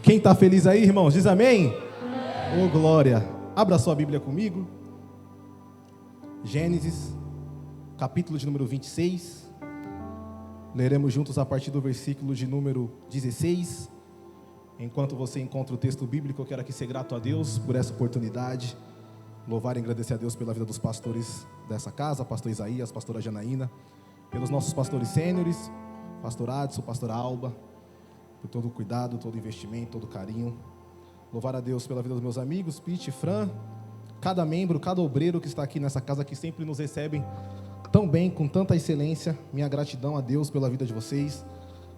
Quem está feliz aí, irmãos, diz amém? Ô, glória! Abra sua Bíblia comigo. Gênesis, capítulo de número 26. Leremos juntos a partir do versículo de número 16. Enquanto você encontra o texto bíblico, eu quero aqui ser grato a Deus por essa oportunidade. Louvar e agradecer a Deus pela vida dos pastores dessa casa, pastor Isaías, pastora Janaína, pelos nossos pastores sêniores, pastor Adson, pastora Alba, por todo o cuidado, todo o investimento, todo o carinho. Louvar a Deus pela vida dos meus amigos, Pete, Fran, cada membro, cada obreiro que está aqui nessa casa, que sempre nos recebem tão bem, com tanta excelência. Minha gratidão a Deus pela vida de vocês.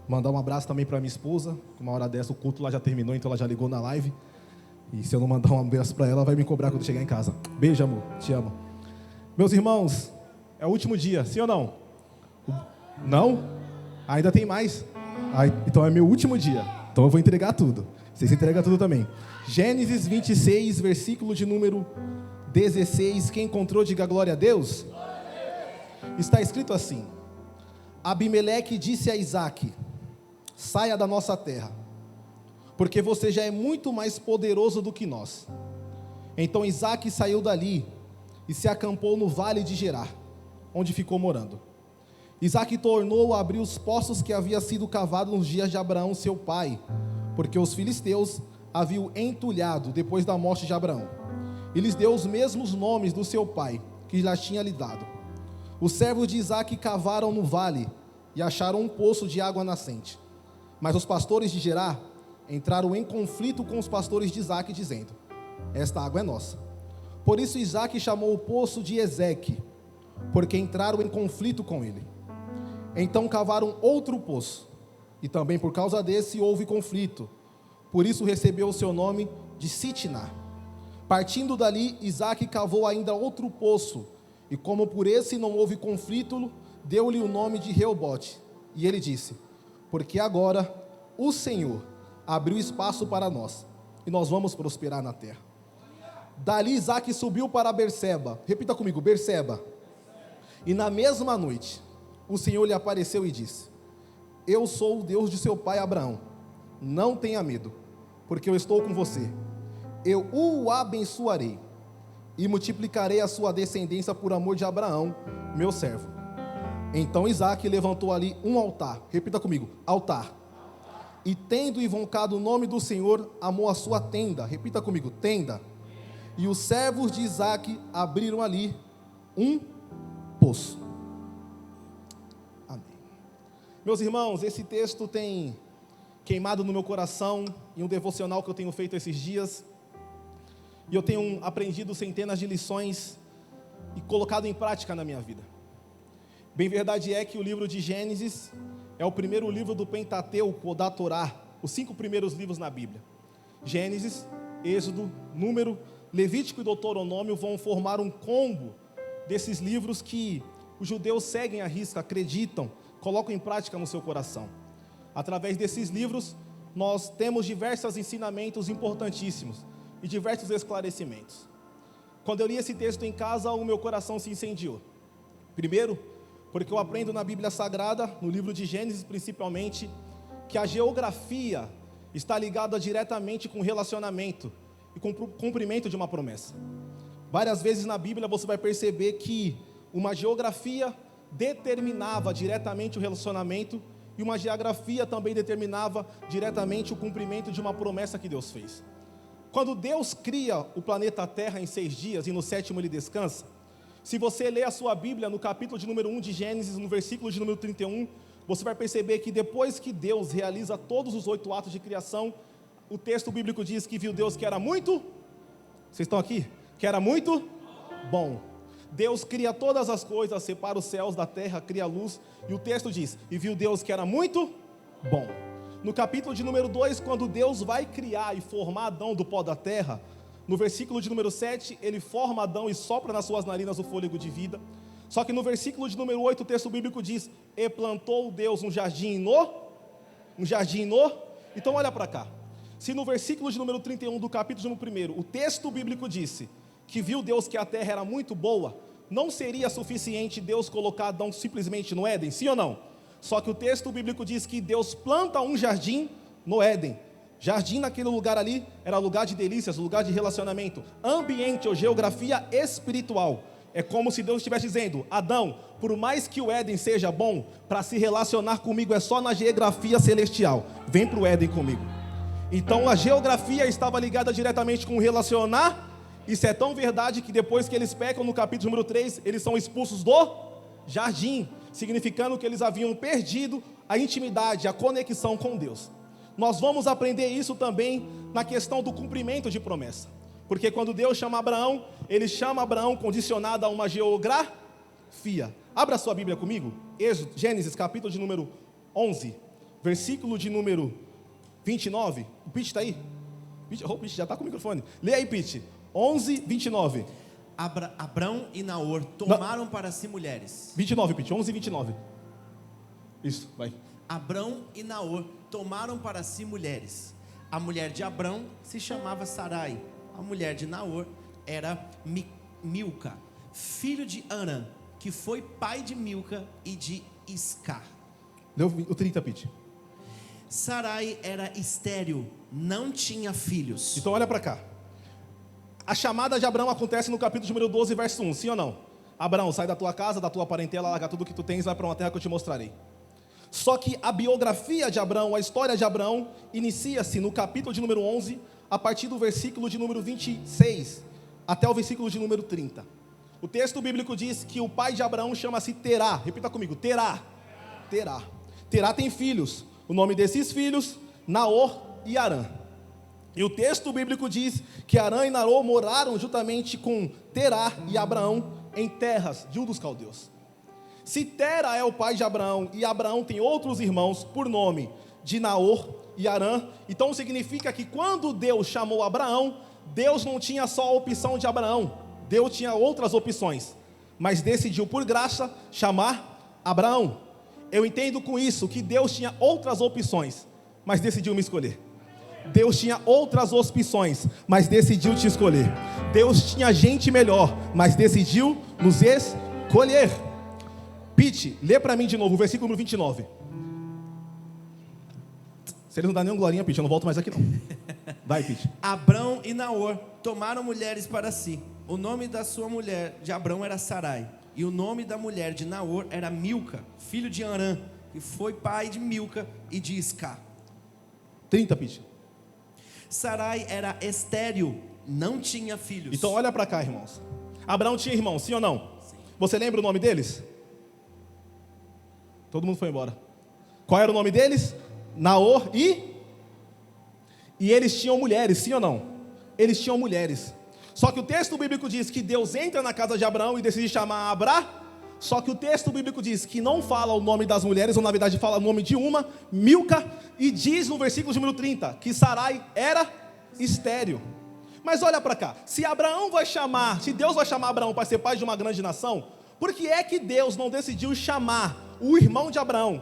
Mandar um abraço também para minha esposa. Uma hora dessa o culto lá já terminou, então ela já ligou na live. E se eu não mandar um abraço para ela, ela vai me cobrar quando chegar em casa. Beijo, amor, te amo. Meus irmãos, é o último dia, sim ou não? Não? Ainda tem mais? Então é meu último dia. Então eu vou entregar tudo. Vocês entregam tudo também. Gênesis 26, versículo de número 16. Quem encontrou, diga glória a Deus. Está escrito assim: Abimeleque disse a Isaque: saia da nossa terra, porque você já é muito mais poderoso do que nós. Então Isaque saiu dali e se acampou no vale de Gerar, onde ficou morando. Isaque tornou a abrir os poços que havia sido cavados nos dias de Abraão, seu pai, porque os filisteus haviam entulhado depois da morte de Abraão, e lhes deu os mesmos nomes do seu pai, que lhes tinha lhe dado. Os servos de Isaque cavaram no vale e acharam um poço de água nascente. Mas os pastores de Gerar entraram em conflito com os pastores de Isaque, dizendo: esta água é nossa. Por isso Isaque chamou o poço de Ezeque, porque entraram em conflito com ele. Então cavaram outro poço, e também por causa desse houve conflito. Por isso recebeu o seu nome de Sitná. Partindo dali, Isaque cavou ainda outro poço, e como por esse não houve conflito, deu-lhe o nome de Reobote. E ele disse: porque agora o Senhor abriu espaço para nós, e nós vamos prosperar na terra. Dali Isaque subiu para Berseba. Repita comigo, Berseba. E na mesma noite o Senhor lhe apareceu e disse: eu sou o Deus de seu pai Abraão, não tenha medo, porque eu estou com você. Eu o abençoarei e multiplicarei a sua descendência por amor de Abraão, meu servo. Então Isaque levantou ali um altar. Repita comigo, altar. E tendo invocado o nome do Senhor, amou a sua tenda. Repita comigo, tenda. E os servos de Isaque abriram ali um poço. Amém. Meus irmãos, esse texto tem queimado no meu coração em um devocional que eu tenho feito esses dias. E eu tenho aprendido centenas de lições e colocado em prática na minha vida. Bem verdade é que o livro de Gênesis é o primeiro livro do Pentateuco, ou da Torá, os 5 primeiros livros na Bíblia. Gênesis, Êxodo, Número, Levítico e Deuteronômio vão formar um combo desses livros que os judeus seguem à risca, acreditam, colocam em prática no seu coração. Através desses livros, nós temos diversos ensinamentos importantíssimos e diversos esclarecimentos. Quando eu li esse texto em casa, o meu coração se incendiou. Primeiro, porque eu aprendo na Bíblia Sagrada, no livro de Gênesis principalmente, que a geografia está ligada diretamente com o relacionamento e com o cumprimento de uma promessa. Várias vezes na Bíblia você vai perceber que uma geografia determinava diretamente o relacionamento e uma geografia também determinava diretamente o cumprimento de uma promessa que Deus fez. Quando Deus cria o planeta Terra em 6 dias e no 7º ele descansa, se você ler a sua Bíblia no capítulo de número 1 de Gênesis, no versículo de número 31, você vai perceber que depois que Deus realiza todos os 8 atos de criação, o texto bíblico diz que viu Deus que era muito... Vocês estão aqui? Que era muito bom. Deus cria todas as coisas, separa os céus da terra, cria a luz, e o texto diz: e viu Deus que era muito bom. No capítulo de número 2, quando Deus vai criar e formar Adão do pó da terra, no versículo de número 7, ele forma Adão e sopra nas suas narinas o fôlego de vida. Só que no versículo de número 8, o texto bíblico diz: e plantou Deus um jardim no... Então olha para cá. Se no versículo de número 31 do capítulo de número 1, o texto bíblico disse que viu Deus que a terra era muito boa, não seria suficiente Deus colocar Adão simplesmente no Éden, sim ou não? Só que o texto bíblico diz que Deus planta um jardim no Éden, Jardim naquele lugar ali era lugar de delícias, lugar de relacionamento, ambiente ou geografia espiritual. É como se Deus estivesse dizendo: Adão, por mais que o Éden seja bom, para se relacionar comigo é só na geografia celestial. Vem para o Éden comigo. Então a geografia estava ligada diretamente com o relacionar. Isso é tão verdade que depois que eles pecam no capítulo número 3, eles são expulsos do jardim, significando que eles haviam perdido a intimidade, a conexão com Deus. Nós vamos aprender isso também na questão do cumprimento de promessa. Porque quando Deus chama Abraão, Ele chama Abraão condicionado a uma geografia. Abra sua Bíblia comigo, Gênesis capítulo de número 11, versículo de número 29. O Pete está aí? O Pete já está com o microfone. Lê aí, Pete. 11, 29. Abrão e Naor tomaram para si mulheres. 29, Pete. 11, 29. Isso, vai. Abrão e Naor tomaram para si mulheres. A mulher de Abrão se chamava Sarai. A mulher de Naor era Milca, filho de Arã, que foi pai de Milca e de Isca. Leu o 30, Pete. Sarai era estéril, não tinha filhos. Então olha para cá. A chamada de Abraão acontece no capítulo número 12, verso 1, sim ou não? Abraão, sai da tua casa, da tua parentela, larga tudo que tu tens, vai para uma terra que eu te mostrarei. Só que a biografia de Abraão, a história de Abraão, inicia-se no capítulo de número 11, a partir do versículo de número 26, até o versículo de número 30. O texto bíblico diz que o pai de Abraão chama-se Terá. Repita comigo, Terá. Terá. Terá tem filhos. O nome desses filhos, Naor e Arã. E o texto bíblico diz que Arã e Naor moraram juntamente com Terá e Abraão em terras de um dos caldeus. Se Tera é o pai de Abraão e Abraão tem outros irmãos por nome de Naor e Arã, então significa que quando Deus chamou Abraão, Deus não tinha só a opção de Abraão, Deus tinha outras opções, mas decidiu por graça chamar Abraão. Eu entendo com isso que Deus tinha outras opções, mas decidiu me escolher. Deus tinha outras opções, mas decidiu te escolher. Deus tinha gente melhor, mas decidiu nos escolher. Pete, lê para mim de novo o versículo número 29. Se ele não dá nenhuma glorinha, Pete, eu não volto mais aqui não. Vai, Pete. Abrão e Naor tomaram mulheres para si. O nome da sua mulher de Abrão era Sarai, e o nome da mulher de Naor era Milca, filho de Arã, que foi pai de Milca e de Isca. 30, Pete. Sarai era estéril, não tinha filhos. Então olha para cá, irmãos. Abraão tinha irmãos, sim ou não? Sim. Você lembra o nome deles? Todo mundo foi embora. Qual era o nome deles? Naor e eles tinham mulheres, sim ou não? Eles tinham mulheres. Só que o texto bíblico diz que Deus entra na casa de Abraão e decide chamar Abrá. Só que o texto bíblico diz que não fala o nome das mulheres, ou na verdade fala o nome de uma, Milca, e diz no versículo número 30 que Sarai era estéril. Mas olha para cá, se Deus vai chamar Abraão para ser pai de uma grande nação, por que é que Deus não decidiu chamar o irmão de Abraão,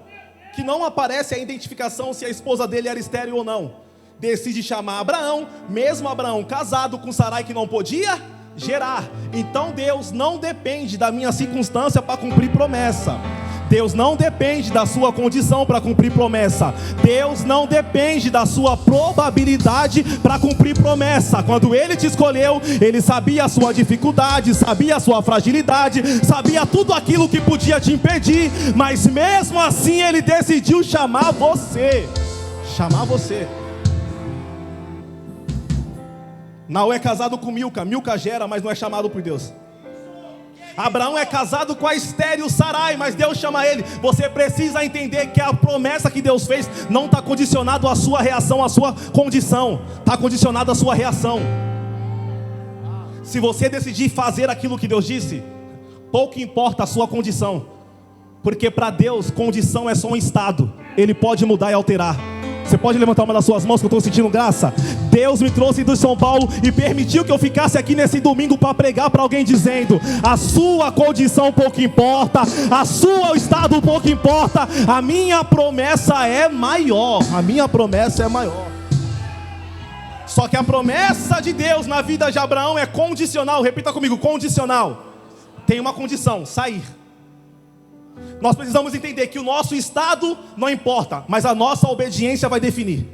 que não aparece a identificação se a esposa dele era estéril ou não? Decide chamar Abraão, mesmo Abraão casado com Sarai que não podia gerar. Então Deus não depende da minha circunstância para cumprir promessa. Deus não depende da sua condição para cumprir promessa. Deus não depende da sua probabilidade para cumprir promessa. Quando Ele te escolheu, Ele sabia a sua dificuldade, sabia a sua fragilidade, sabia tudo aquilo que podia te impedir, mas mesmo assim Ele decidiu chamar você. Chamar você. Naor é casado com Milca, Milca gera, mas não é chamado por Deus. Abraão é casado com a estéril Sarai, mas Deus chama ele. Você precisa entender que a promessa que Deus fez não está condicionado à sua reação, à sua condição, está condicionado à sua reação. Se você decidir fazer aquilo que Deus disse, pouco importa a sua condição, porque para Deus condição é só um estado, Ele pode mudar e alterar. Você pode levantar uma das suas mãos que eu estou sentindo graça? Deus me trouxe do São Paulo e permitiu que eu ficasse aqui nesse domingo para pregar para alguém dizendo: a sua condição pouco importa, a sua estado pouco importa, a minha promessa é maior. A minha promessa é maior. Só que a promessa de Deus na vida de Abraão é condicional. Repita comigo, condicional. Tem uma condição: sair. Nós precisamos entender que o nosso estado não importa, mas a nossa obediência vai definir.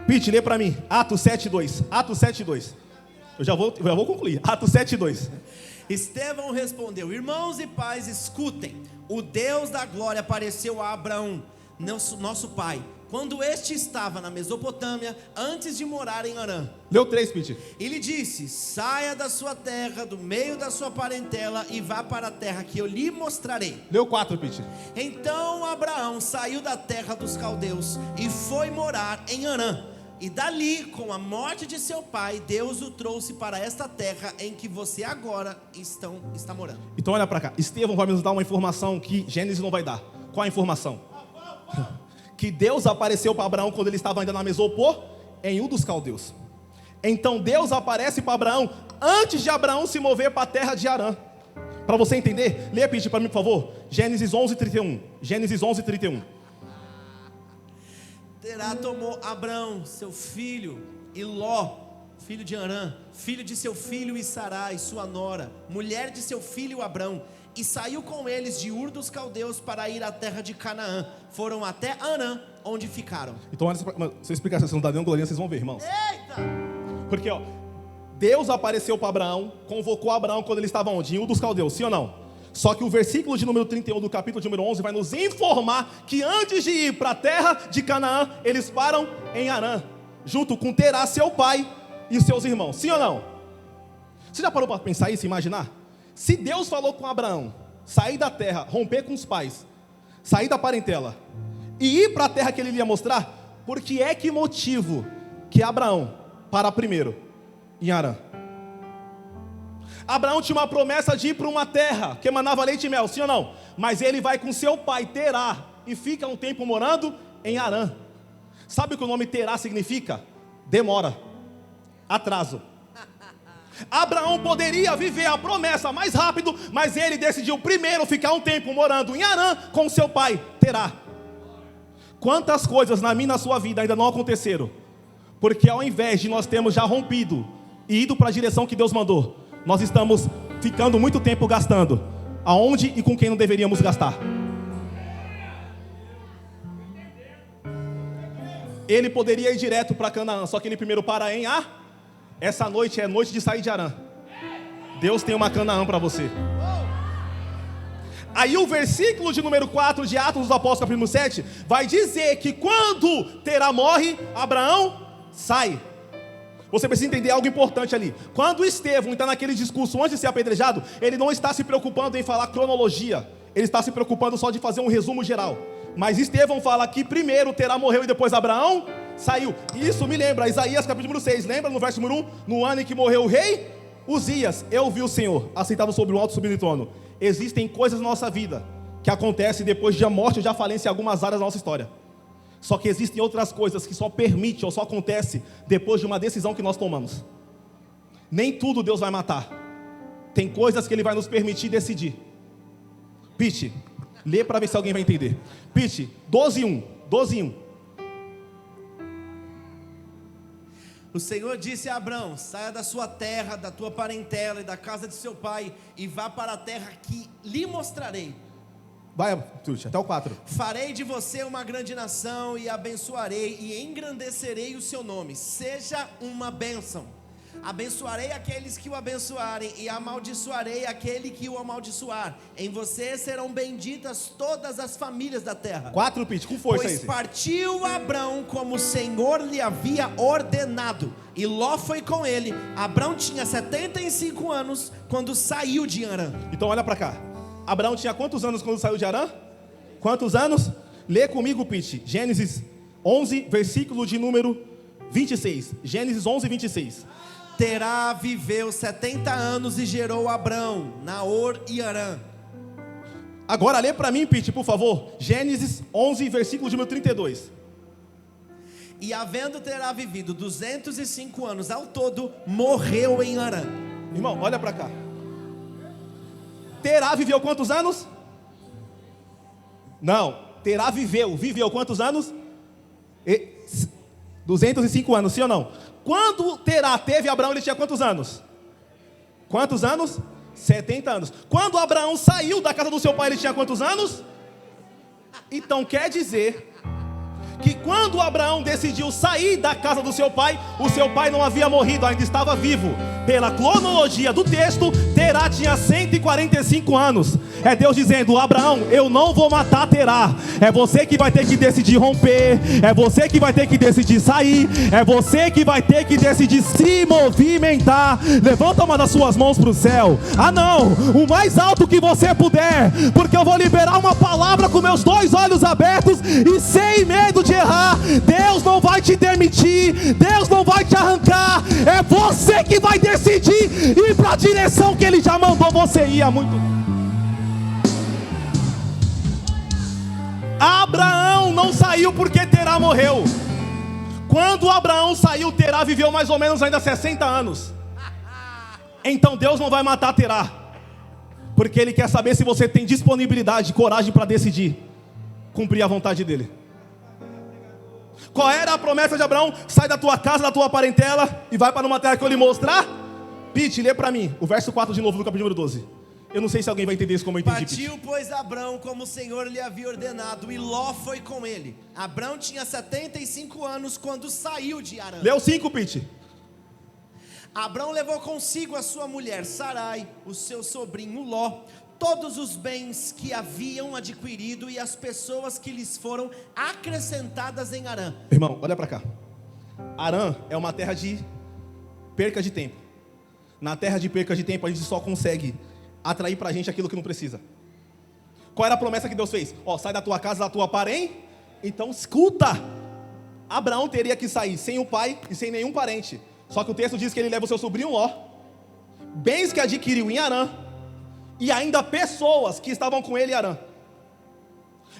Pete, lê para mim. Atos 7:2. Atos 7:2. Eu já vou concluir. Atos 7:2. Estevão respondeu: irmãos e pais, escutem. O Deus da glória apareceu a Abraão, nosso pai, quando este estava na Mesopotâmia, antes de morar em Harã. Leu 3, Pete. E lhe disse: saia da sua terra, do meio da sua parentela, e vá para a terra que eu lhe mostrarei. Leu 4, Pete. Então Abraão saiu da terra dos caldeus e foi morar em Harã. E dali, com a morte de seu pai, Deus o trouxe para esta terra em que você agora está morando. Então olha para cá. Estevão vai nos dar uma informação que Gênesis não vai dar. Qual a informação? Que Deus apareceu para Abraão quando ele estava ainda na Mesopô, em Ur dos Caldeus. Então Deus aparece para Abraão antes de Abraão se mover para a terra de Harã. Para você entender, leia para mim, por favor. Gênesis 11:31. Gênesis 11:31. Terá tomou Abrão, seu filho, e Ló, filho de Harã, filho de seu filho e Sarai, sua nora, mulher de seu filho Abrão, e saiu com eles de Ur dos Caldeus para ir à terra de Canaã. Foram até Harã, onde ficaram. Então, se eu explicar se não dá nenhuma glorinha, vocês vão ver, irmãos. Eita! Porque, Deus apareceu para Abraão, convocou Abraão quando ele estava onde? Em Ur dos Caldeus, sim ou não? Só que o versículo de número 31 do capítulo de número 11 vai nos informar que antes de ir para a terra de Canaã, eles param em Harã, junto com Terá, seu pai, e seus irmãos. Sim ou não? Você já parou para pensar isso, imaginar? Se Deus falou com Abraão, sair da terra, romper com os pais, sair da parentela, e ir para a terra que ele ia mostrar, por que motivo que Abraão para primeiro em Harã? Abraão tinha uma promessa de ir para uma terra que emanava leite e mel, sim ou não? Mas ele vai com seu pai, Terá, e fica um tempo morando em Harã. Sabe o que o nome Terá significa? Demora, atraso. Abraão poderia viver a promessa mais rápido, mas ele decidiu primeiro ficar um tempo morando em Harã com seu pai, Terá. Quantas coisas na minha e na sua vida ainda não aconteceram? Porque ao invés de nós termos já rompido e ido para a direção que Deus mandou, nós estamos ficando muito tempo gastando aonde e com quem não deveríamos gastar. Ele poderia ir direto para Canaã, só que ele primeiro para em Harã. Essa noite é noite de sair de Harã. Deus tem uma Canaã para você. Aí o versículo de número 4 de Atos dos Apóstolos, capítulo 7, vai dizer que quando Terá morre, Abraão sai. Você precisa entender algo importante ali. Quando Estevão está naquele discurso antes de ser apedrejado, ele não está se preocupando em falar cronologia. Ele está se preocupando só de fazer um resumo geral. Mas Estevão fala que primeiro Terá morreu e depois Abraão saiu. Isso me lembra Isaías capítulo 6. Lembra no verso número 1? No ano em que morreu o rei Uzias, eu vi o Senhor assentado sobre o alto subindo trono. Existem coisas na nossa vida que acontecem depois de a morte ou de a falência em algumas áreas da nossa história. Só que existem outras coisas que só permite ou só acontece depois de uma decisão que nós tomamos. Nem tudo Deus vai matar. Tem coisas que Ele vai nos permitir decidir. Pete, lê para ver se alguém vai entender. Pete, 12:1. 12:1. O Senhor disse a Abrão: saia da sua terra, da tua parentela e da casa de seu pai, e vá para a terra que lhe mostrarei. Vai, Tuti, até o 4. Farei de você uma grande nação e abençoarei e engrandecerei o seu nome. Seja uma bênção. Abençoarei aqueles que o abençoarem e amaldiçoarei aquele que o amaldiçoar. Em você serão benditas todas as famílias da terra. 4, Pete, com força aí. Pois partiu Abrão como o Senhor lhe havia ordenado, e Ló foi com ele. Abrão tinha 75 anos quando saiu de Harã. Então olha para cá. Abraão tinha quantos anos quando saiu de Harã? Quantos anos? Lê comigo, Pete. Gênesis 11, versículo de número 26. Gênesis 11, 26. Terá viveu 70 anos e gerou Abrão, Naor e Harã. Agora lê para mim, Pete, por favor. Gênesis 11, versículo de número 32. E havendo Terá vivido 205 anos ao todo, morreu em Harã. Irmão, olha para cá. Terá viveu quantos anos? Não, Terá viveu quantos anos? 205 anos, sim ou não? Quando Terá teve Abraão, ele tinha quantos anos? Quantos anos? 70 anos. Quando Abraão saiu da casa do seu pai, ele tinha quantos anos? Então quer dizer que quando Abraão decidiu sair da casa do seu pai, o seu pai não havia morrido, ainda estava vivo. Pela cronologia do texto, Terá tinha 145 anos. É Deus dizendo: Abraão, eu não vou matar Terá. É você que vai ter que decidir romper, é você que vai ter que decidir sair, é você que vai ter que decidir se movimentar. Levanta uma das suas mãos para o céu. Ah não, o mais alto que você puder, porque eu vou liberar uma palavra com meus 2 olhos abertos e sem medo de errar. Deus não vai te demitir, Deus não vai te arrancar. É você que vai decidir ir para a direção que Ele já mandou você ir há muito. Abraão não saiu porque Terá morreu. Quando Abraão saiu, Terá viveu mais ou menos ainda 60 anos. Então Deus não vai matar Terá, porque Ele quer saber se você tem disponibilidade, coragem para decidir cumprir a vontade dEle. Qual era a promessa de Abraão? Sai da tua casa, da tua parentela e vai para uma terra que eu lhe mostrar. Pete, lê para mim o verso 4 de novo do capítulo número 12. Eu não sei se alguém vai entender isso como eu entendi. Partiu, pois, Abrão como o Senhor lhe havia ordenado, e Ló foi com ele. Abrão tinha 75 anos quando saiu de Harã. Lê o 5, Pete. Abrão levou consigo a sua mulher Sarai, o seu sobrinho Ló, todos os bens que haviam adquirido e as pessoas que lhes foram acrescentadas em Harã. Irmão, olha para cá. Harã é uma terra de perca de tempo. Na terra de perca de tempo a gente só consegue atrair pra gente aquilo que não precisa. Qual era a promessa que Deus fez? Sai da tua casa, da tua parente. Então escuta, Abraão teria que sair sem o pai e sem nenhum parente. Só que o texto diz que ele leva o seu sobrinho Ló, bens que adquiriu em Harã, e ainda pessoas que estavam com ele em Harã.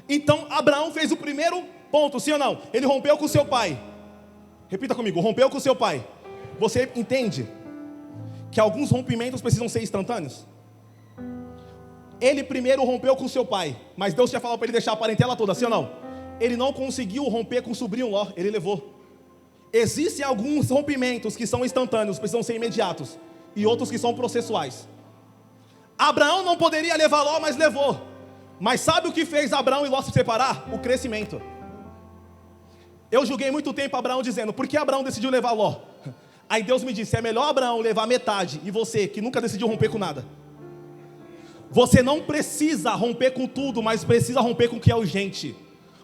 Então Abraão fez o primeiro ponto, sim ou não? Ele rompeu com seu pai. Repita comigo, rompeu com seu pai. Você entende que alguns rompimentos precisam ser instantâneos? Ele primeiro rompeu com seu pai, mas Deus tinha falado para ele deixar a parentela toda, sim ou não? Ele não conseguiu romper com o sobrinho Ló, ele levou. Existem alguns rompimentos que são instantâneos, precisam ser imediatos, e outros que são processuais. Abraão não poderia levar Ló, mas levou. Mas sabe o que fez Abraão e Ló se separar? O crescimento. Eu julguei muito tempo Abraão dizendo: por que Abraão decidiu levar Ló? Aí Deus me disse: é melhor Abraão levar metade, e você que nunca decidiu romper com nada. Você não precisa romper com tudo, mas precisa romper com o que é urgente,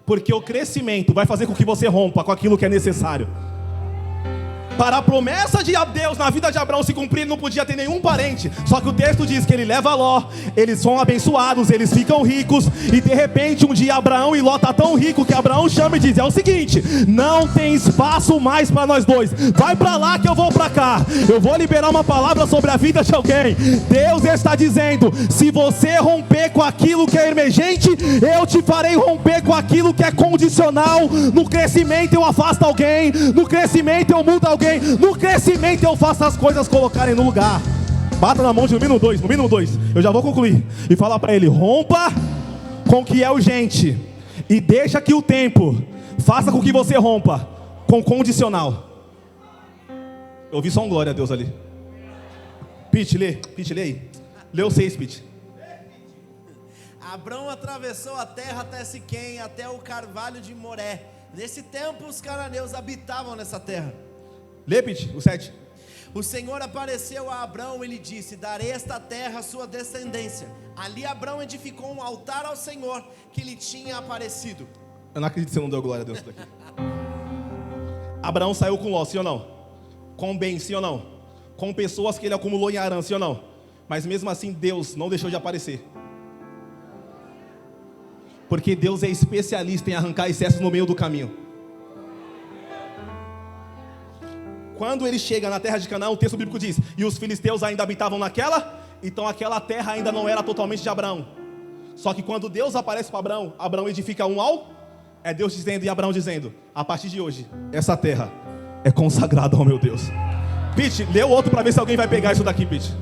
porque o crescimento vai fazer com que você rompa com aquilo que é necessário. Para a promessa de Deus na vida de Abraão se cumprir, ele não podia ter nenhum parente. Só que o texto diz que ele leva Ló, eles são abençoados, eles ficam ricos. E de repente um dia Abraão e Ló tá tão rico que Abraão chama e diz: é o seguinte, não tem espaço mais para nós dois, vai para lá que eu vou para cá. Eu vou liberar uma palavra sobre a vida de alguém. Deus está dizendo: se você romper com aquilo que é emergente, eu te farei romper com aquilo que é condicional. No crescimento eu afasto alguém, no crescimento eu mudo alguém, no crescimento eu faço as coisas colocarem no lugar. Bata na mão de no mínimo dois, eu já vou concluir, e falar para ele: rompa com o que é urgente, e deixa que o tempo faça com que você rompa com condicional. Eu ouvi só um glória a Deus ali. Pete, lê aí. Lê o 6, Pete. Abrão atravessou a terra até Siquém, até o carvalho de Moré. Nesse tempo os cananeus habitavam nessa terra. Lê, Pete, o 7. O Senhor apareceu a Abrão e lhe disse: darei esta terra à sua descendência. Ali Abrão edificou um altar ao Senhor que lhe tinha aparecido. Eu não acredito que você não deu glória a Deus daqui. Abraão saiu com Ló, sim ou não? Com bem, sim ou não? Com pessoas que ele acumulou em Harã, sim ou não? Mas mesmo assim Deus não deixou de aparecer, porque Deus é especialista em arrancar excessos no meio do caminho. Quando ele chega na terra de Canaã, o texto bíblico diz: e os filisteus ainda habitavam naquela, então aquela terra ainda não era totalmente de Abraão. Só que quando Deus aparece para Abraão, Abraão edifica um é Deus dizendo e Abraão dizendo: a partir de hoje, essa terra é consagrada ao meu Deus. Pete, lê o outro para ver se alguém vai pegar isso daqui, Pete.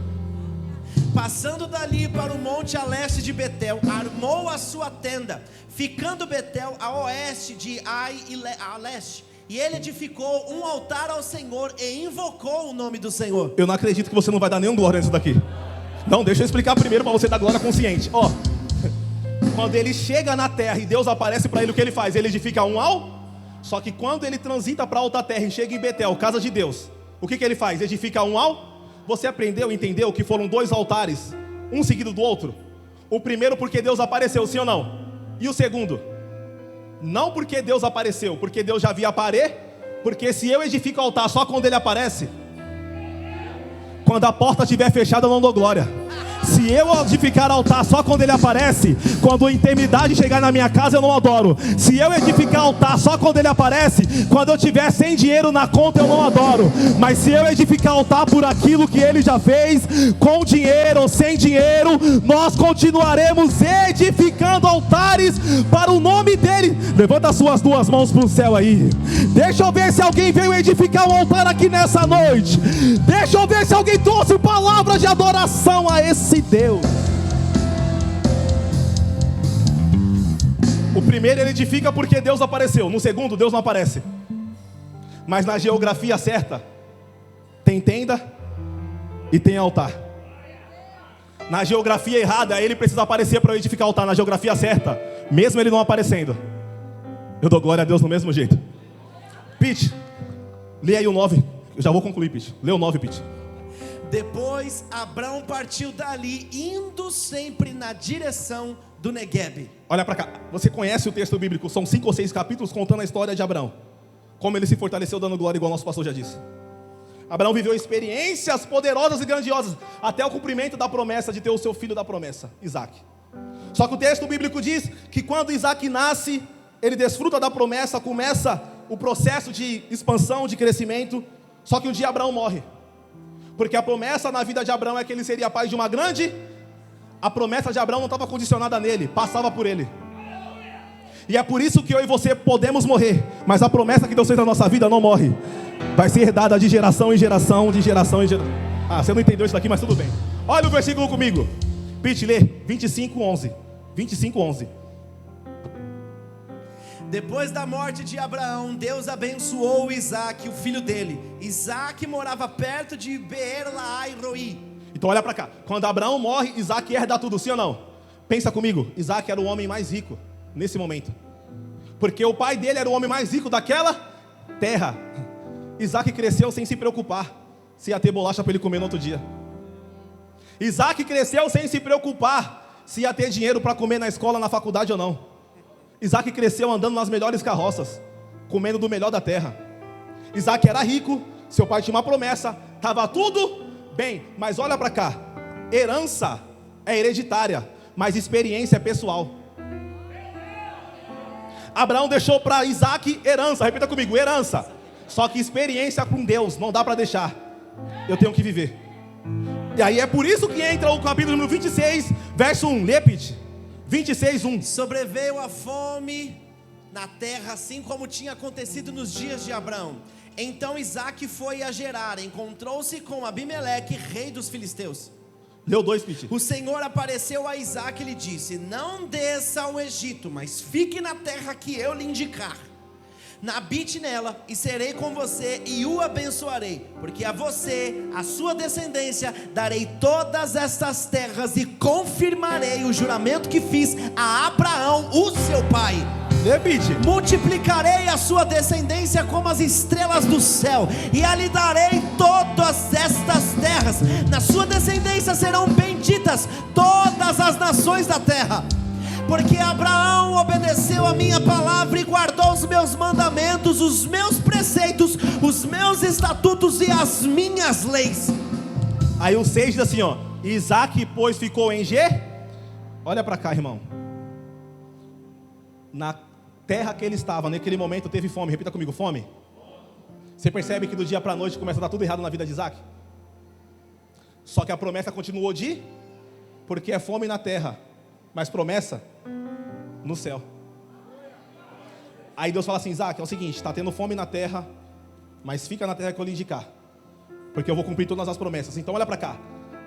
Passando dali para o monte a leste de Betel, armou a sua tenda, ficando Betel a oeste de Ai e a leste. E ele edificou um altar ao Senhor e invocou o nome do Senhor. Eu não acredito que você não vai dar nenhum glória nisso daqui. Não, deixa eu explicar primeiro para você dar glória consciente. Quando ele chega na terra e Deus aparece para ele, o que ele faz? Ele edifica um Só que quando ele transita para outra terra e chega em Betel, casa de Deus, o que ele faz? Edifica um Você aprendeu, entendeu que foram 2 altares, um seguido do outro? O primeiro porque Deus apareceu, sim ou não? E o segundo? Não porque Deus apareceu, porque Deus já havia porque se eu edifico o altar só quando ele aparece, quando a porta estiver fechada eu não dou glória. Se eu edificar altar só quando ele aparece, quando a enfermidade chegar na minha casa eu não adoro. Se eu edificar altar só quando ele aparece, quando eu tiver sem dinheiro na conta eu não adoro. Mas se eu edificar altar por aquilo que ele já fez, com dinheiro ou sem dinheiro, nós continuaremos edificando altares para o nome dele. Levanta as suas 2 mãos para o céu aí. Deixa eu ver se alguém veio edificar um altar aqui nessa noite. Deixa eu ver se alguém trouxe palavras de adoração a esse Deus. O primeiro ele edifica porque Deus apareceu. No segundo, Deus não aparece. Mas na geografia certa, tem tenda e tem altar. Na geografia errada, ele precisa aparecer para eu edificar altar. Na geografia certa, mesmo ele não aparecendo, eu dou glória a Deus do mesmo jeito. Pete, lê aí o 9. Eu já vou concluir, Pete. Lê o 9, Pete. Depois Abrão partiu dali, indo sempre na direção do Neguebe. Olha para cá, você conhece o texto bíblico, são 5 ou 6 capítulos contando a história de Abrão, como ele se fortaleceu dando glória, igual o nosso pastor já disse. Abraão viveu experiências poderosas e grandiosas, até o cumprimento da promessa de ter o seu filho da promessa, Isaac. Só que o texto bíblico diz que quando Isaac nasce, ele desfruta da promessa, começa o processo de expansão, de crescimento. Só que um dia Abraão morre, porque a promessa na vida de Abraão é que ele seria pai de uma grande. A promessa de Abraão não estava condicionada nele, passava por ele. E é por isso que eu e você podemos morrer, mas a promessa que Deus fez na nossa vida não morre. Vai ser herdada de geração em geração, de geração em geração. Você não entendeu isso daqui, mas tudo bem. Olha o versículo comigo. Pete, lê 25:11. 25:11. Depois da morte de Abraão, Deus abençoou Isaac, o filho dele. Isaac morava perto de Beer-Lahai-Roi. Então olha para cá. Quando Abraão morre, Isaac herda tudo, sim ou não? Pensa comigo. Isaac era o homem mais rico nesse momento, porque o pai dele era o homem mais rico daquela terra. Isaac cresceu sem se preocupar se ia ter bolacha para ele comer no outro dia. Isaac cresceu sem se preocupar se ia ter dinheiro para comer na escola, na faculdade ou não. Isaac cresceu andando nas melhores carroças, comendo do melhor da terra. Isaac era rico, seu pai tinha uma promessa, estava tudo bem. Mas olha para cá, herança é hereditária, mas experiência é pessoal. Abraão deixou para Isaac herança, repita comigo, herança. Só que experiência com Deus não dá para deixar, eu tenho que viver. E aí é por isso que entra o capítulo número 26, verso 1, Lepite. 26:1. Sobreveio a fome na terra, assim como tinha acontecido nos dias de Abraão. Então Isaac foi a Gerar, encontrou-se com Abimeleque, rei dos filisteus. Leu 2, Pete. O Senhor apareceu a Isaac e lhe disse: não desça ao Egito, mas fique na terra que eu lhe indicar. Habite nela, e serei com você e o abençoarei, porque a você, a sua descendência, darei todas estas terras e confirmarei o juramento que fiz a Abraão, o seu pai. Repite. Multiplicarei a sua descendência como as estrelas do céu, e a lhe darei todas estas terras. Na sua descendência serão benditas todas as nações da terra. Porque Abraão obedeceu a minha palavra e guardou os meus mandamentos, os meus preceitos, os meus estatutos e as minhas leis. Aí o 6 diz assim, ó: Isaac, pois, ficou em Olha para cá, irmão. Na terra que ele estava, naquele momento teve fome. Repita comigo, fome. Você percebe que do dia para a noite começa a dar tudo errado na vida de Isaac? Só que a promessa continuou porque é fome na terra, mas promessa no céu. Aí Deus fala assim: Isaac, é o seguinte, está tendo fome na terra, mas fica na terra que eu lhe indicar, porque eu vou cumprir todas as promessas. Então olha para cá.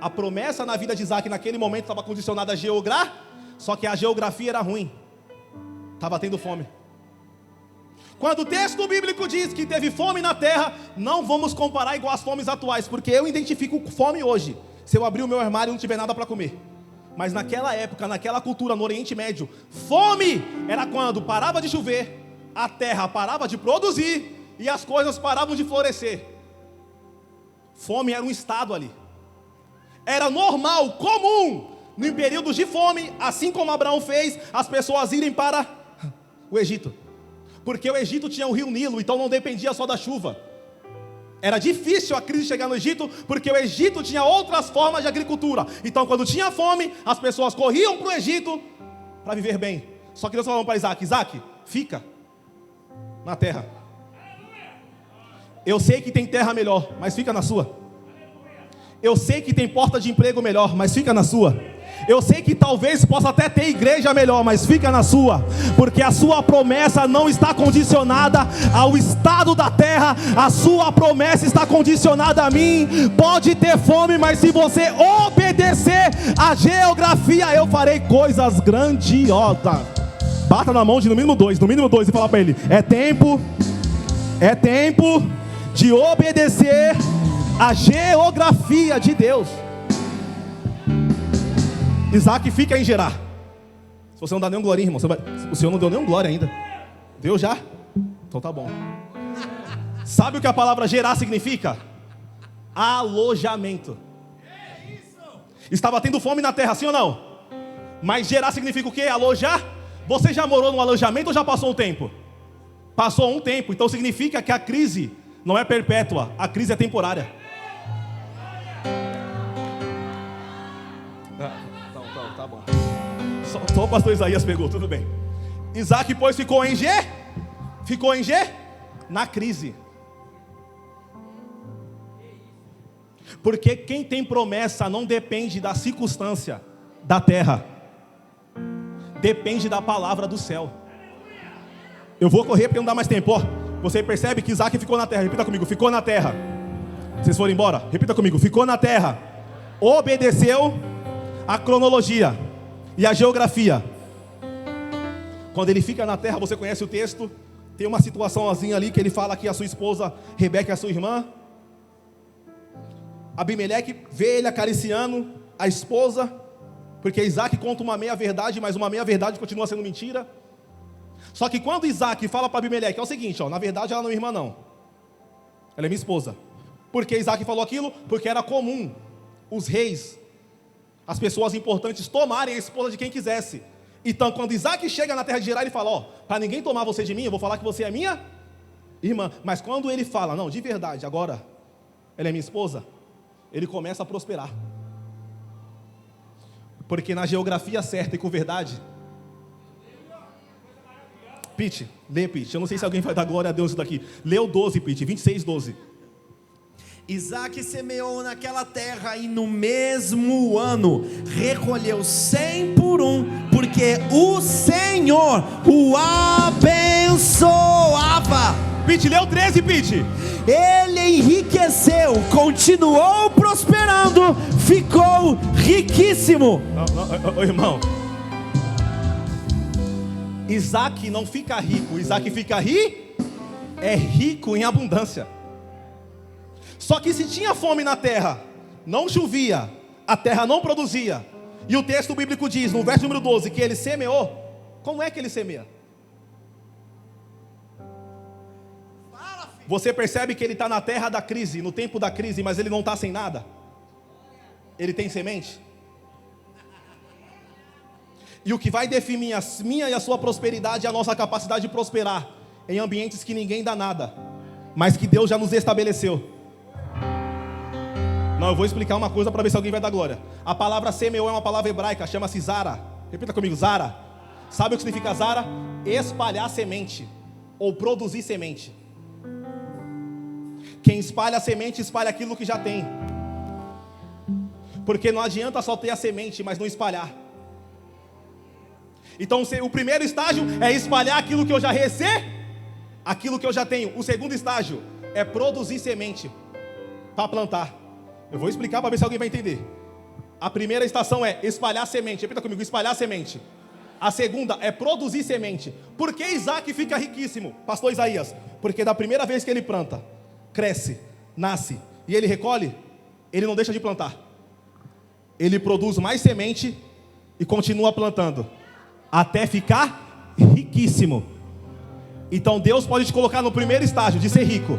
A promessa na vida de Isaac naquele momento estava condicionada a só que a geografia era ruim, estava tendo fome. Quando o texto bíblico diz que teve fome na terra, não vamos comparar igual às fomes atuais, porque eu identifico fome hoje se eu abrir o meu armário e não tiver nada para comer. Mas naquela época, naquela cultura, no Oriente Médio, fome era quando parava de chover, a terra parava de produzir e as coisas paravam de florescer. Fome era um estado ali. Era normal, comum, em períodos de fome, assim como Abraão fez, as pessoas irem para o Egito. Porque o Egito tinha o rio Nilo, então não dependia só da chuva. Era difícil a crise chegar no Egito, porque o Egito tinha outras formas de agricultura. Então quando tinha fome, as pessoas corriam para o Egito para viver bem. Só que Deus falou para Isaac: Isaac, fica na terra. Eu sei que tem terra melhor, mas fica na sua. Eu sei que tem porta de emprego melhor, mas fica na sua. Eu sei que talvez possa até ter igreja melhor, mas fica na sua. Porque a sua promessa não está condicionada ao estado da terra. A sua promessa está condicionada a mim. Pode ter fome, mas se você obedecer à geografia, eu farei coisas grandiosas. Bata na mão de no mínimo dois e fala para ele: é tempo de obedecer à geografia de Deus. Isaac fica em Gerar. Se você não dá nenhum glória, irmão, o Senhor não deu nenhum glória ainda. Deu já? Então tá bom. Sabe o que a palavra Gerar significa? Alojamento. Estava tendo fome na terra, sim ou não? Mas Gerar significa o quê? Alojar? Você já morou num alojamento ou já passou um tempo? Passou um tempo, então significa que a crise não é perpétua, a crise é temporária. Tá bom. Só o pastor Isaías pegou, tudo bem. Isaac, pois, ficou em na crise. Porque quem tem promessa não depende da circunstância da terra, depende da palavra do céu. Eu vou correr porque não dá mais tempo. Ó, você percebe que Isaac ficou na terra. Repita comigo: ficou na terra. Vocês foram embora? Repita comigo: ficou na terra. Obedeceu a cronologia e a geografia. Quando ele fica na terra, você conhece o texto. Tem uma situaçãozinha ali que ele fala que a sua esposa Rebeca é a sua irmã. Abimeleque vê ele acariciando a esposa, porque Isaac conta uma meia verdade, mas uma meia verdade continua sendo mentira. Só que quando Isaac fala para Abimeleque, é o seguinte, ó, na verdade ela não é irmã não, ela é minha esposa. Por que Isaac falou aquilo? Porque era comum os reis, as pessoas importantes tomarem a esposa de quem quisesse. Então quando Isaac chega na terra de Gerar, ele fala: ó, para ninguém tomar você de mim, eu vou falar que você é minha irmã. Mas quando ele fala: não, de verdade, agora ela é minha esposa, ele começa a prosperar. Porque na geografia certa e com verdade. Pete, lê, Pete, eu não sei se alguém vai dar glória a Deus isso daqui. Lê o 12, Pete, 26:12. Isaac semeou naquela terra e no mesmo ano recolheu 100 por 1, porque o Senhor o abençoava. Pete, leu 13, Pete. Ele enriqueceu, continuou prosperando, ficou riquíssimo. Ô, irmão, Isaac não fica rico, Isaac fica é rico em abundância. Só que se tinha fome na terra, não chovia, a terra não produzia, e o texto bíblico diz, no verso número 12, que ele semeou. Como é que ele semeia? Você percebe que ele está na terra da crise, no tempo da crise, mas ele não está sem nada? Ele tem semente? E o que vai definir a minha e a sua prosperidade é a nossa capacidade de prosperar em ambientes que ninguém dá nada, mas que Deus já nos estabeleceu. Não, eu vou explicar uma coisa para ver se alguém vai dar glória. A palavra semeou é uma palavra hebraica, chama-se zara. Repita comigo: zara. Sabe o que significa zara? Espalhar semente, ou produzir semente. Quem espalha a semente, espalha aquilo que já tem. Porque não adianta só ter a semente, mas não espalhar. Então o primeiro estágio é espalhar aquilo que eu já recebi, aquilo que eu já tenho. O segundo estágio é produzir semente para plantar. Eu vou explicar para ver se alguém vai entender. A primeira estação é espalhar semente. Repita comigo: espalhar semente. A segunda é produzir semente. Por que Isaac fica riquíssimo, pastor Isaías? Porque da primeira vez que ele planta, cresce, nasce e ele recolhe, ele não deixa de plantar. Ele produz mais semente e continua plantando até ficar riquíssimo. Então Deus pode te colocar no primeiro estágio de ser rico,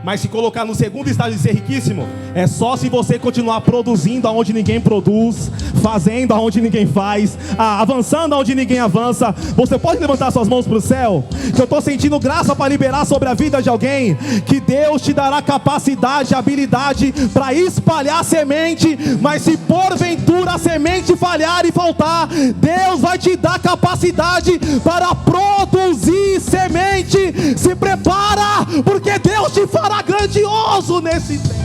mas se colocar no segundo estágio de ser riquíssimo, é só se você continuar produzindo aonde ninguém produz, fazendo aonde ninguém faz, avançando aonde ninguém avança. Você pode levantar suas mãos para o céu, que eu estou sentindo graça para liberar sobre a vida de alguém, que Deus te dará capacidade, habilidade para espalhar semente, mas se porventura a semente falhar e faltar, Deus vai te dar capacidade para produzir semente. Se prepara, porque Deus te fará grandioso nesse tempo.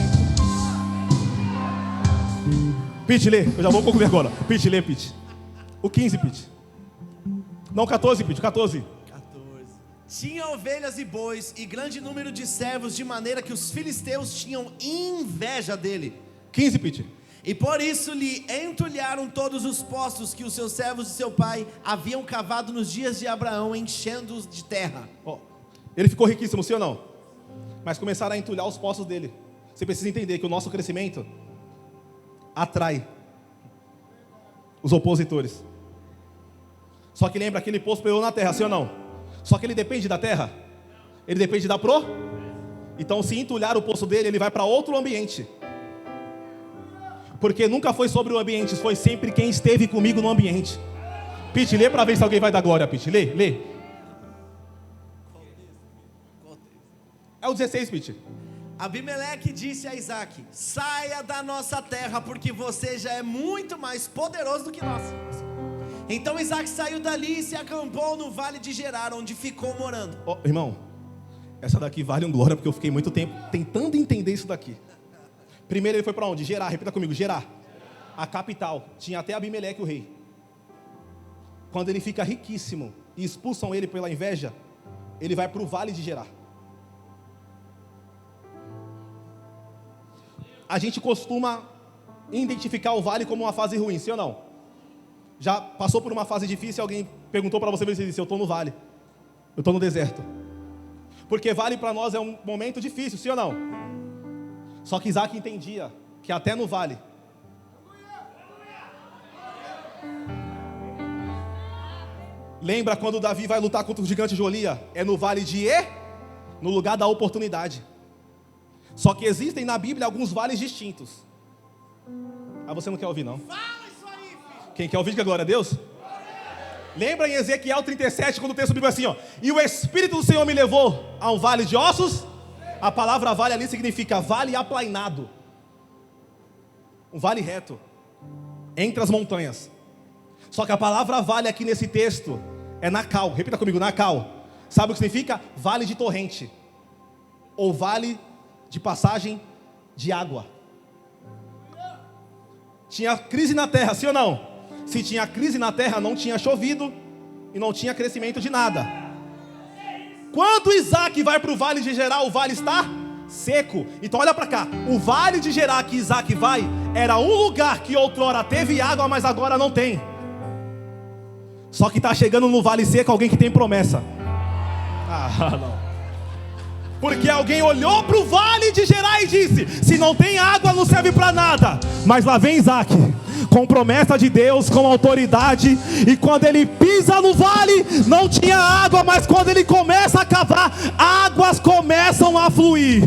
Pete, lê, eu já vou concluir agora. Pete, lê, Pete. O 15, Pete. Não, 14, Pete, 14. Tinha ovelhas e bois e grande número de servos, de maneira que os filisteus tinham inveja dele. 15, Pete. E por isso lhe entulharam todos os poços que os seus servos de seu pai haviam cavado nos dias de Abraão, enchendo-os de terra. Ele ficou riquíssimo, sim ou não? Mas começaram a entulhar os poços dele. Você precisa entender que o nosso crescimento atrai os opositores. Só que lembra, aquele poço pegou na terra, sim ou não? Só que ele depende da terra. Ele depende da Então se entulhar o poço dele, ele vai para outro ambiente. Porque nunca foi sobre o ambiente, foi sempre quem esteve comigo no ambiente. Pete, lê para ver se alguém vai dar glória, Pete. Lê. É o 16, Pete. Abimeleque disse a Isaac: saia da nossa terra, porque você já é muito mais poderoso do que nós. Então Isaac saiu dali e se acampou no vale de Gerar, onde ficou morando. Irmão, essa daqui vale um glória, porque eu fiquei muito tempo tentando entender isso daqui. Primeiro ele foi para onde? Gerar, repita comigo, Gerar. A capital, tinha até Abimeleque o rei. Quando ele fica riquíssimo e expulsam ele pela inveja, ele vai para o vale de Gerar. A gente costuma identificar o vale como uma fase ruim, sim ou não? Já passou por uma fase difícil, alguém perguntou para você, você disse: eu estou no vale, eu estou no deserto. Porque vale para nós é um momento difícil, sim ou não? Só que Isaac entendia que até no vale, lembra quando Davi vai lutar contra o gigante Golias? É no vale de no lugar da oportunidade. Só que existem na Bíblia alguns vales distintos. Você não quer ouvir, não? Fala isso aí, filho. Quem quer ouvir, diga glória a Deus. Lembra em Ezequiel 37, quando o texto bíblico assim, e o Espírito do Senhor me levou a um vale de ossos? A palavra vale ali significa vale aplainado. Um vale reto, entre as montanhas. Só que a palavra vale aqui nesse texto é Nacal. Repita comigo, Nacal. Sabe o que significa? Vale de torrente. Ou vale de passagem de água. Tinha crise na terra, sim ou não? Se tinha crise na terra, não tinha chovido e não tinha crescimento de nada. Quando Isaac vai para o vale de Gerar, o vale está seco. Então olha para cá, o vale de Gerar que Isaac vai, era um lugar que outrora teve água, mas agora não tem. Só que está chegando no vale seco alguém que tem promessa. Não. Porque alguém olhou para o vale de Gerar e disse: se não tem água não serve para nada. Mas lá vem Isaac, com promessa de Deus, com autoridade. E quando ele pisa no vale, não tinha água, mas quando ele começa a cavar, águas começam a fluir.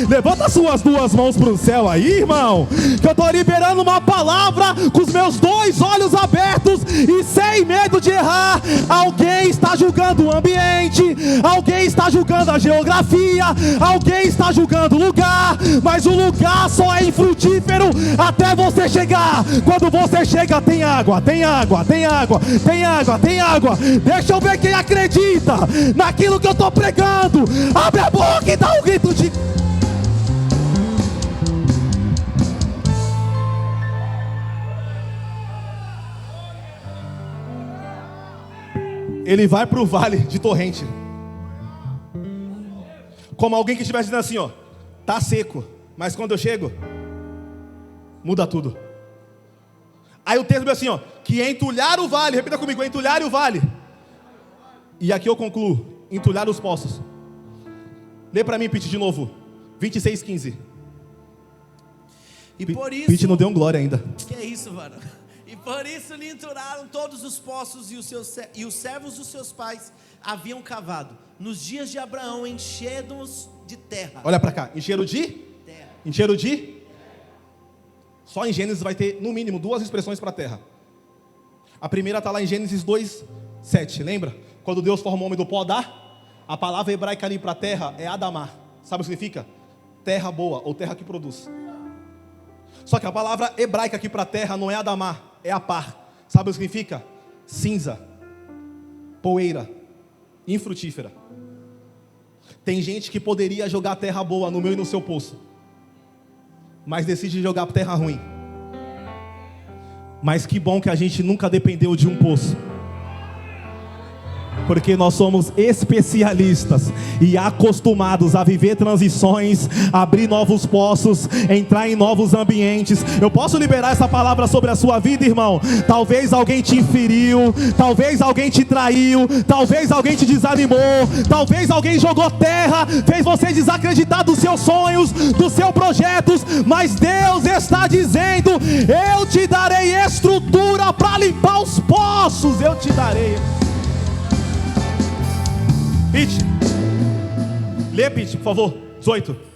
Levanta suas duas mãos para o céu aí, irmão, que eu estou liberando uma palavra com os meus dois olhos abertos e sem medo de errar. Alguém está julgando o ambiente, alguém está julgando a geografia, alguém está julgando o lugar, mas o lugar só é infrutífero até você chegar. Quando você chega, tem água, tem água, tem água, tem água, tem água. Deixa eu ver quem acredita naquilo que eu estou pregando. Abre a boca e dá um grito de... Ele vai para o vale de torrente, como alguém que estivesse dizendo assim, tá seco, mas quando eu chego, muda tudo. Aí o texto diz assim, que entulhar o vale, repita comigo, entulhar o vale. E aqui eu concluo, entulhar os poços. Lê para mim, Pete, de novo, 26:15. E por isso... Pete não deu um glória ainda. Que é isso, mano? E por isso lhe entulharam todos os poços e os servos dos seus pais haviam cavado. nos dias de Abraão, encheram-nos de terra. Olha para cá, encheram de? Terra. Encheram de? Só em Gênesis vai ter, no mínimo, 2 expressões para a terra. A primeira está lá em Gênesis 2:7, lembra? Quando Deus forma o homem do pó a palavra hebraica ali para a terra é Adamá. Sabe o que significa? Terra boa, ou terra que produz. Só que a palavra hebraica aqui para a terra não é Adamá, é Apar. Sabe o que significa? Cinza, poeira, infrutífera. Tem gente que poderia jogar terra boa no meu e no seu poço, mas decide jogar terra ruim. Mas que bom que a gente nunca dependeu de um poço, porque nós somos especialistas e acostumados a viver transições, abrir novos poços, entrar em novos ambientes. Eu posso liberar essa palavra sobre a sua vida, irmão? Talvez alguém te feriu, talvez alguém te traiu, talvez alguém te desanimou, talvez alguém jogou terra, fez você desacreditar dos seus sonhos, dos seus projetos, mas Deus está dizendo: eu te darei estrutura para limpar os poços, eu te darei. Pete, lê, Pete, por favor, 18.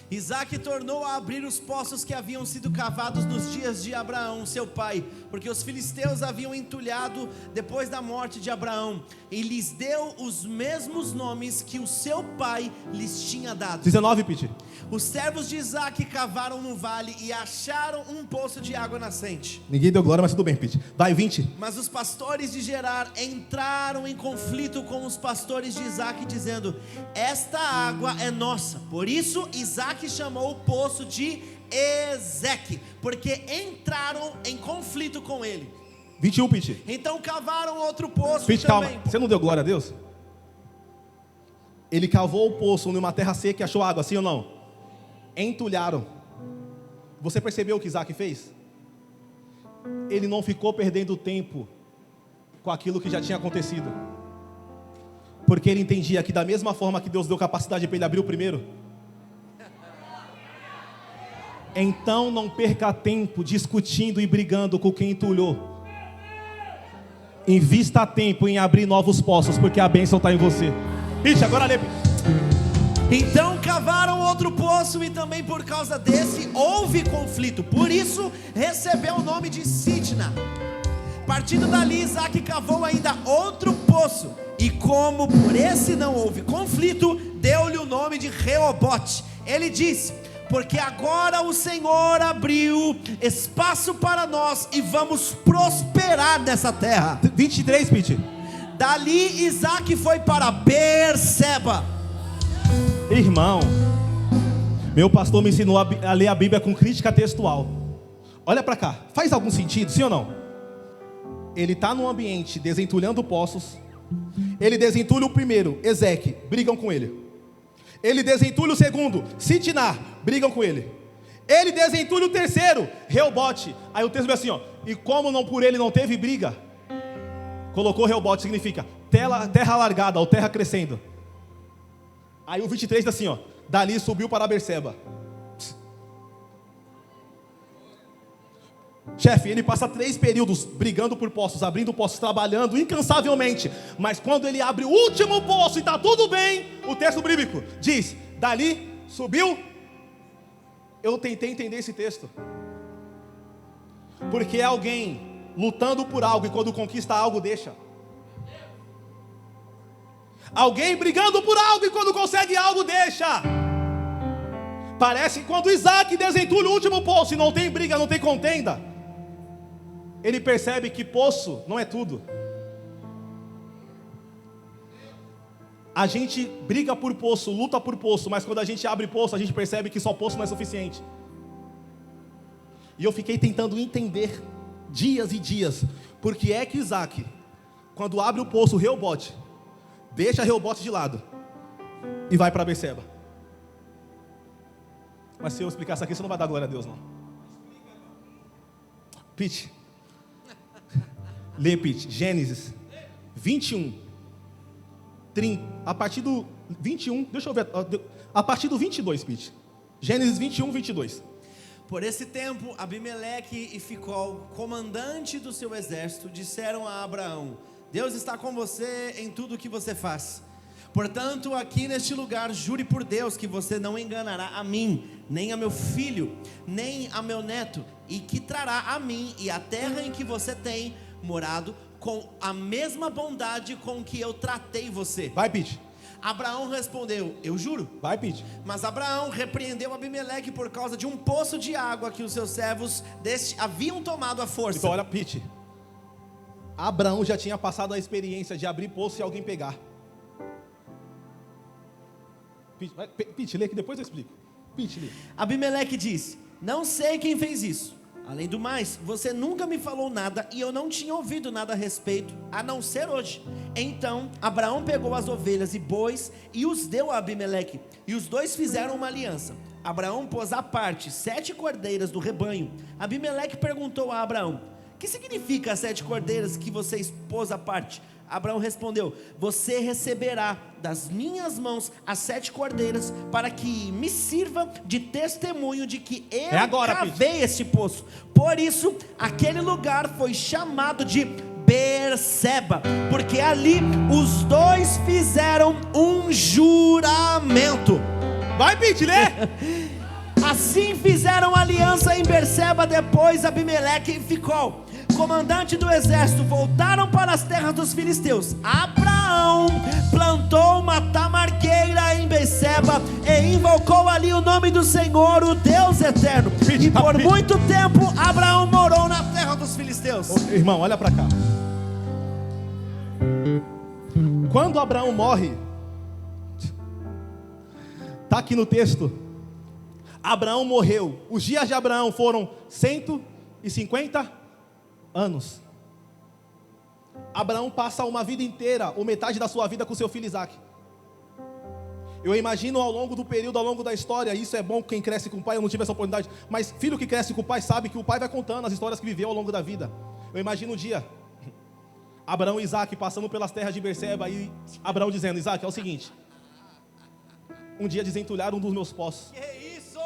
Isaque tornou a abrir os poços que haviam sido cavados nos dias de Abraão, seu pai, porque os filisteus haviam entulhado depois da morte de Abraão, e lhes deu os mesmos nomes que o seu pai lhes tinha dado. 19, Pete. Os servos de Isaque cavaram no vale e acharam um poço de água nascente. Ninguém deu glória, mas tudo bem, Pete. Vai, 20. Mas os pastores de Gerar entraram em conflito com os pastores de Isaque, dizendo: esta água é nossa. Por isso Isaque chamou o poço de Ezeque, porque entraram em conflito com ele. 21, Pete. Então cavaram outro poço. Pete, também. calma, você não deu glória a Deus? Ele cavou o poço numa terra seca e achou água, sim ou não? Entulharam. Você percebeu o que Isaque fez? Ele não ficou perdendo tempo com aquilo que já tinha acontecido, porque ele entendia que da mesma forma que Deus deu capacidade para ele abrir o primeiro, então não perca tempo discutindo e brigando com quem entulhou. Invista tempo em abrir novos poços, porque a bênção está em você. Ixi, agora lê. Então cavaram outro poço, e também por causa desse houve conflito. Por isso recebeu o nome de Sitna. Partindo dali, Isaque cavou ainda outro poço, e como por esse não houve conflito, deu-lhe o nome de Reobote. Ele disse: porque agora o Senhor abriu espaço para nós e vamos prosperar nessa terra. 23, Pete. Dali Isaque foi para Beerseba. Irmão, meu pastor me ensinou a ler a Bíblia com crítica textual. Olha para cá, faz algum sentido, sim ou não? Ele está num ambiente desentulhando poços. Ele desentulha o primeiro, Ezeque, brigam com ele. Ele desentulha o segundo, Sitná, brigam com ele. Ele desentulha o terceiro, Reobote. Aí o texto diz assim, ó: e como não por ele não teve briga, colocou Reobote, significa terra alargada ou terra crescendo. Aí o 23 diz assim, ó: dali subiu para Beerseba. Chefe, ele passa 3 períodos brigando por poços, abrindo poços, trabalhando incansavelmente. Mas quando ele abre o último poço e está tudo bem, o texto bíblico diz: dali subiu. Eu tentei entender esse texto, porque é alguém lutando por algo e quando conquista algo deixa. Alguém brigando por algo e quando consegue algo deixa. Parece que quando Isaque desentulha o último poço e não tem briga, não tem contenda, ele percebe que poço não é tudo. A gente briga por poço, luta por poço, mas quando a gente abre poço, a gente percebe que só poço não é suficiente. E eu fiquei tentando entender dias e dias, porque é que Isaque, quando abre o poço Reobote, deixa Reobote de lado e vai para Beerseba. Mas se eu explicar isso aqui, você não vai dar glória a Deus, não. Pete, lê, Pete, Gênesis 21, 30, a partir do 21, deixa eu ver, a partir do 22, Pete. Gênesis 21, 22. Por esse tempo, Abimeleque e Ficol, comandante do seu exército, disseram a Abraão: Deus está com você em tudo o que você faz. Portanto, aqui neste lugar, jure por Deus que você não enganará a mim, nem a meu filho, nem a meu neto, e que trará a mim e a terra em que você tem morado com a mesma bondade com que eu tratei você. Vai, Pete. Abraão respondeu: eu juro. Vai, Pete. Mas Abraão repreendeu Abimeleque por causa de um poço de água que os seus servos haviam tomado à força. Então olha, Pete. Abraão já tinha passado a experiência de abrir poço e alguém pegar. Pete, lê que depois eu explico. Pete, lê. Abimeleque disse: não sei quem fez isso. Além do mais, você nunca me falou nada e eu não tinha ouvido nada a respeito, a não ser hoje. Então Abraão pegou as ovelhas e bois e os deu a Abimeleque, e os dois fizeram uma aliança. Abraão pôs à parte 7 cordeiras do rebanho. Abimeleque perguntou a Abraão: que significa as 7 cordeiras que você pôs à parte? Abraão respondeu: você receberá das minhas mãos as 7 cordeiras, para que me sirva de testemunho de que eu cavei este poço. Por isso, aquele lugar foi chamado de Berseba, porque ali os dois fizeram um juramento. Vai, Pete, lê! Assim fizeram aliança em Berseba. Depois Abimeleque e Ficol, comandante do exército, voltaram para as terras dos filisteus. Abraão plantou uma tamargueira em Berseba e invocou ali o nome do Senhor, o Deus eterno. E por muito tempo Abraão morou na terra dos filisteus. Ô, irmão, olha para cá. Quando Abraão morre, está aqui no texto, Abraão morreu. Os dias de Abraão foram 150 anos. Abraão passa uma vida inteira, ou metade da sua vida, com seu filho Isaac. Eu imagino ao longo do período, ao longo da história, isso é bom quem cresce com o pai, eu não tive essa oportunidade, mas filho que cresce com o pai sabe que o pai vai contando as histórias que viveu ao longo da vida. Eu imagino um dia, Abraão e Isaac passando pelas terras de Berseba, e Abraão dizendo: Isaac, é o seguinte, um dia desentulharam um dos meus poços. Que isso?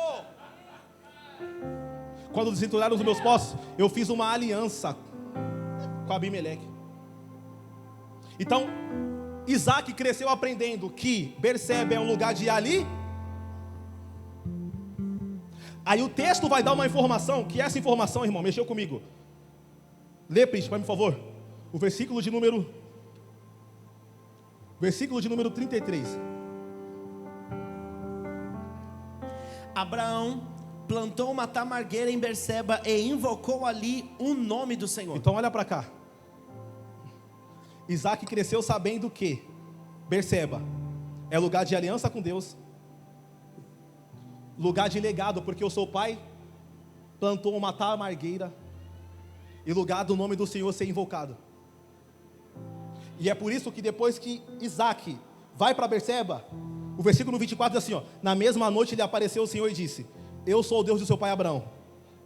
Quando desentulharam os meus poços, eu fiz uma aliança com Abimeleque. Então, Isaac cresceu aprendendo que Berseba é um lugar de ali. Aí o texto vai dar uma informação, que essa informação, irmão, mexeu comigo. Lê, príncipe, por favor, o versículo de número 33. Abraão plantou uma tamargueira em Berseba e invocou ali o nome do Senhor. Então olha para cá. Isaac cresceu sabendo que Berseba é lugar de aliança com Deus, lugar de legado, porque o seu pai plantou uma tamargueira, e lugar do nome do Senhor ser invocado. E é por isso que depois que Isaac vai para Berseba, o versículo 24 diz assim, ó: na mesma noite lhe apareceu o Senhor e disse: eu sou o Deus do seu pai Abraão,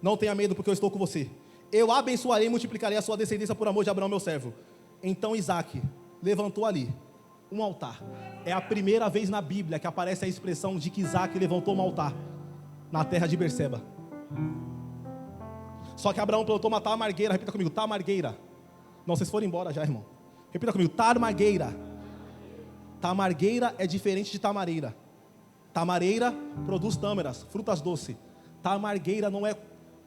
não tenha medo, porque eu estou com você. Eu abençoarei e multiplicarei a sua descendência por amor de Abraão, meu servo. Então Isaac levantou ali um altar. É a primeira vez na Bíblia que aparece a expressão de que Isaac levantou um altar na terra de Berseba. Só que Abraão plantou uma tamargueira. Repita comigo: tamargueira. Não, vocês foram embora já, irmão. Repita comigo: tamargueira. Tamargueira é diferente de tamareira. Tamareira produz tâmaras, frutas doces. Tamargueira não é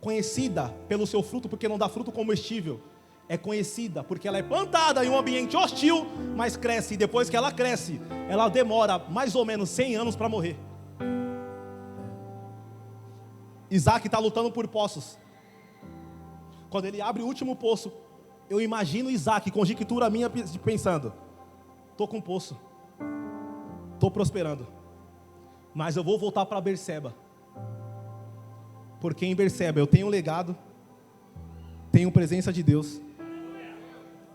conhecida pelo seu fruto, porque não dá fruto comestível. É conhecida porque ela é plantada em um ambiente hostil, mas cresce. E depois que ela cresce, ela demora mais ou menos 100 anos para morrer. Isaac está lutando por poços. Quando ele abre o último poço, eu imagino Isaac, conjectura minha, pensando: estou com poço, estou prosperando, mas eu vou voltar para Berseba, porque em Berseba eu tenho um legado, tenho presença de Deus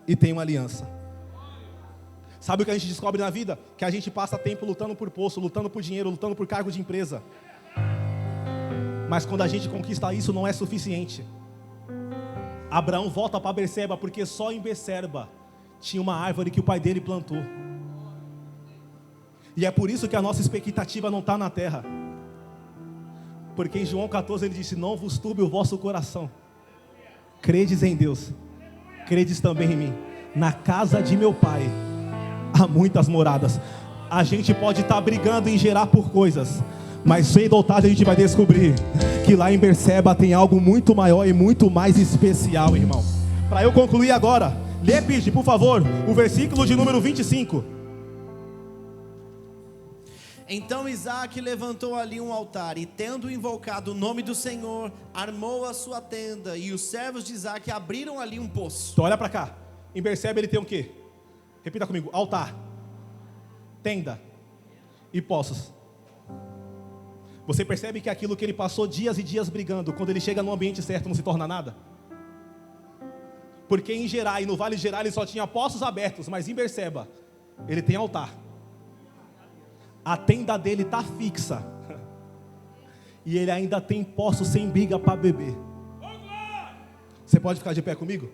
e tenho uma aliança. Sabe o que a gente descobre na vida? Que a gente passa tempo lutando por poço, lutando por dinheiro, lutando por cargo de empresa, mas quando a gente conquista isso, não é suficiente. Abraão volta para Berseba, porque só em Berseba tinha uma árvore que o pai dele plantou. E é por isso que a nossa expectativa não está na terra, porque em João 14 ele disse: não vos turbe o vosso coração, credes em Deus, credes também em mim. Na casa de meu pai há muitas moradas. A gente pode estar brigando em gerar por coisas, mas cedo ou tarde a gente vai descobrir que lá em Berseba tem algo muito maior e muito mais especial, irmão. Para eu concluir agora, lê, Pide, por favor, o versículo de número 25. Então Isaac levantou ali um altar e, tendo invocado o nome do Senhor, armou a sua tenda, e os servos de Isaac abriram ali um poço. Então olha para cá, em Berseba ele tem o quê? Repita comigo: altar, tenda e poços. Você percebe que aquilo que ele passou dias e dias brigando, quando ele chega no ambiente certo não se torna nada? Porque em Gerar e no Vale de Gerar ele só tinha poços abertos, mas em Berseba ele tem altar. A tenda dele está fixa. E ele ainda tem poços sem biga para beber. Você pode ficar de pé comigo?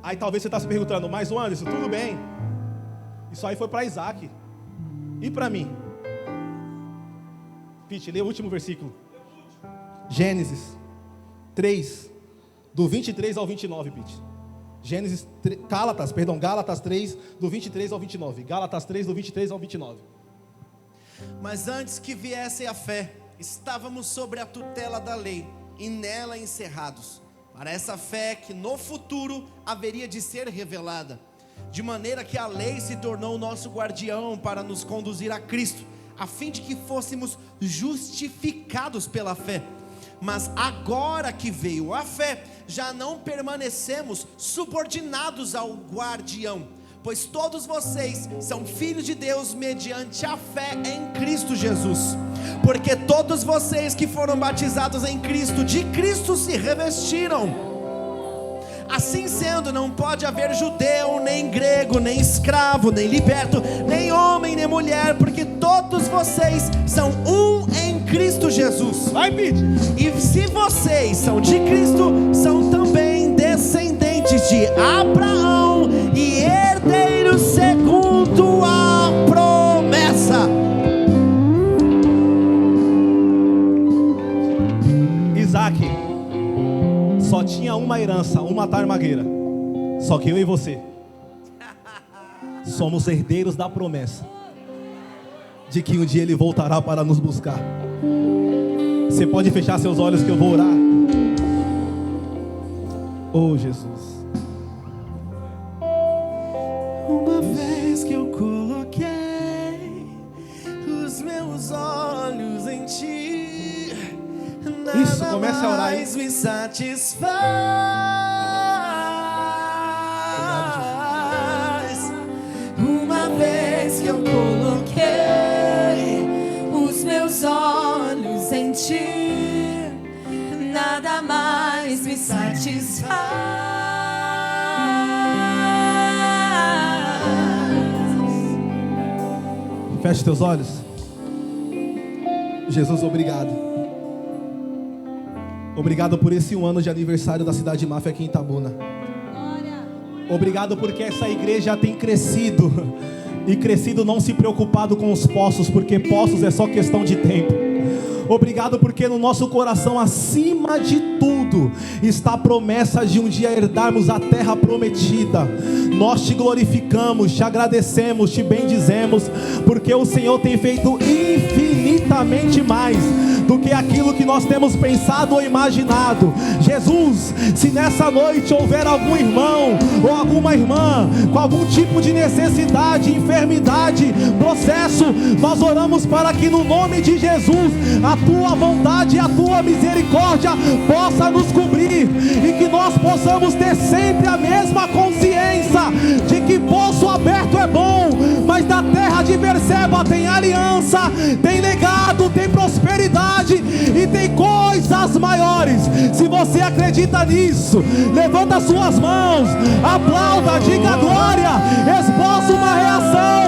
Aí talvez você está se perguntando: mas o Anderson, tudo bem, isso aí foi para Isaac. E para mim? Pete, lê o último versículo. Gênesis 3, do 23 ao 29, Pete. Gálatas 3, do 23 ao 29. Gálatas 3, do 23 ao 29. Mas antes que viesse a fé, estávamos sobre a tutela da lei, e nela encerrados, para essa fé que no futuro haveria de ser revelada, de maneira que a lei se tornou nosso guardião para nos conduzir a Cristo, a fim de que fôssemos justificados pela fé. Mas agora que veio a fé, já não permanecemos subordinados ao guardião, pois todos vocês são filhos de Deus mediante a fé em Cristo Jesus. Porque todos vocês que foram batizados em Cristo, de Cristo se revestiram. Assim sendo, não pode haver judeu, nem grego, nem escravo, nem liberto, nem homem, nem mulher, porque todos vocês são um em Cristo Jesus. Vai, Pete. E se vocês são de Cristo, são também descendentes de Abraão e herdeiros segundo a promessa. Isaac só tinha uma herança, uma tarmagueira. Só que eu e você somos herdeiros da promessa de que um dia ele voltará para nos buscar. Você pode fechar seus olhos que eu vou orar. Oh, Jesus. Uma vez que eu coloquei os meus olhos em ti, isso, comece a orar aí. mais me satisfaz. Uma vez que eu coloquei os meus olhos em ti, nada mais me satisfaz. Feche teus olhos. Jesus, obrigado. Obrigado por esse 1 ano de aniversário da Cidade Máfia aqui em Itabuna. Obrigado porque essa igreja tem crescido. E crescido não se preocupado com os poços, porque poços é só questão de tempo. Obrigado porque no nosso coração, acima de tudo, está a promessa de um dia herdarmos a terra prometida. Nós te glorificamos, te agradecemos, te bendizemos, porque o Senhor tem feito infinitamente mais do que aquilo que nós temos pensado ou imaginado. Jesus, se nessa noite houver algum irmão ou alguma irmã com algum tipo de necessidade, enfermidade, processo, nós oramos para que no nome de Jesus a tua vontade e a tua misericórdia possa nos cobrir, e que nós possamos ter sempre a mesma consciência de que poço aberto é bom, mas da terra de Berseba tem aliança, tem legado, tem prosperidade e tem coisas maiores. Se você acredita nisso, levanta suas mãos, aplauda, diga glória, esboça uma reação.